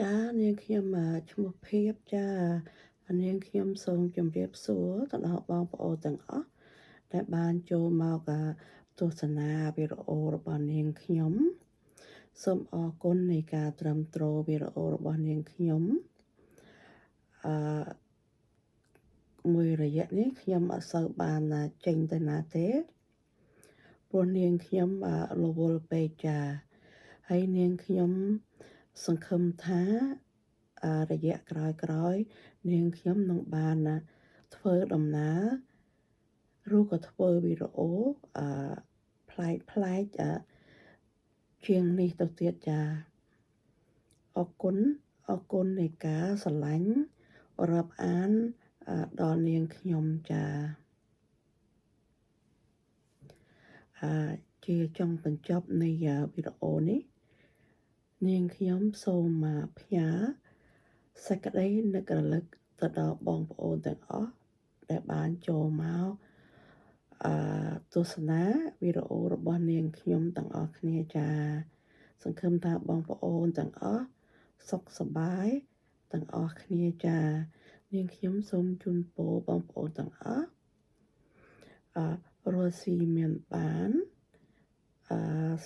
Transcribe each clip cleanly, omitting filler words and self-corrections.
ចានាងខ្ញុំឈ្មោះភៀបចានាងខ្ញុំសូមជម្រាបសួរទៅដល់បងប្អូនទាំងអស់ដែលបានចូលមកទស្សនាវីដេអូរបស់នាងខ្ញុំសូមអរគុណនៃការត្រឹមត្រូវវីដេអូរបស់នាងខ្ញុំអឺមួយរយៈនេះខ្ញុំអត់សូវបានចេញទៅណាទេព្រោះនាងខ្ញុំរវល់ពេកចាហើយនាងខ្ញុំសង្ឃឹមថារយៈក្រោយៗនាងខ្ញុំនឹងបានធ្វើដំណើរឬក៏ធ្វើវីដេអូប្លែកជាងនេះទៅទៀតចាអរគុណនៃការស្រឡាញ់រាប់អានដល់នាងខ្ញុំចាជាចុងបញ្ចប់នៃវីដេអូនេះនាងខ្ញុំសូមផ្ញើសេចក្តីនឹករលឹកទៅដល់បងប្អូនទាំងអស់ដែលបានចូលមកទស្សនាវីដេអូរបស់នាងខ្ញុំទាំងអស់គ្នាចាសង្ឃឹមថាបងប្អូនទាំងអស់សុខសប្បាយទាំងអស់គ្នាចានាងខ្ញុំសូមជូនពរបងប្អូនទាំងអស់រស់ស៊ីមានបាន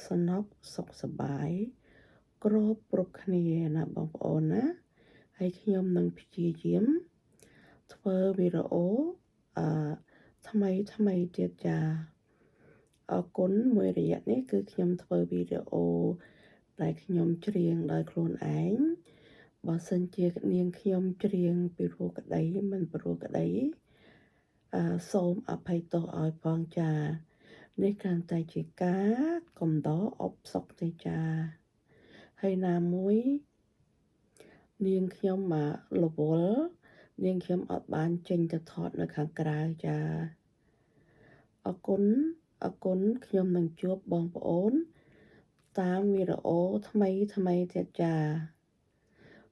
ស្នប់សុខសប្បាយគ្រប់គ្នាណាបងប្អូនណាហើយខ្ញុំនឹងព្យាយាមធ្វើវីដេអូអឺថ្មីទៀតចាអរគុណមួយរយៈនេះគឺខ្ញុំធ្វើវីដេអូដែលខ្ញុំច្រៀងដោយខ្លួនឯងបើសិនជានាងខ្ញុំច្រៀងពីរោះក្តីមិនព្រោះក្តីសូមអភ័យទោសឲ្យផងចានេះគ្រាន់តែជាការកំដរអបសុកទេចាហើយណាមួយនាងខ្ញុំរវល់នាងខ្ញុំអត់បានចេញទៅថតនៅខាងក្រៅចាអរគុណខ្ញុំនឹងជួបបងប្អូនតាមវីដេអូថ្មីទៀតចា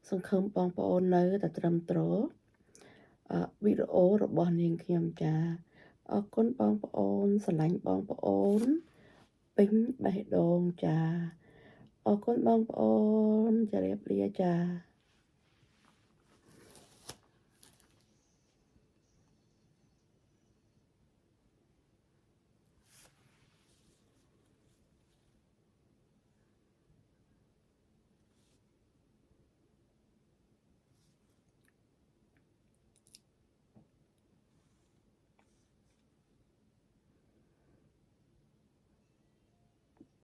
សង្ឃឹមបងប្អូននៅតែត្រឹមត្រូវវីដេអូរបស់នាងខ្ញុំចាអរគុណបងប្អូនស្រឡាញ់បងប្អូនពេញបេះដូងចាអរគុណបងប្អូនជម្រាបលាចា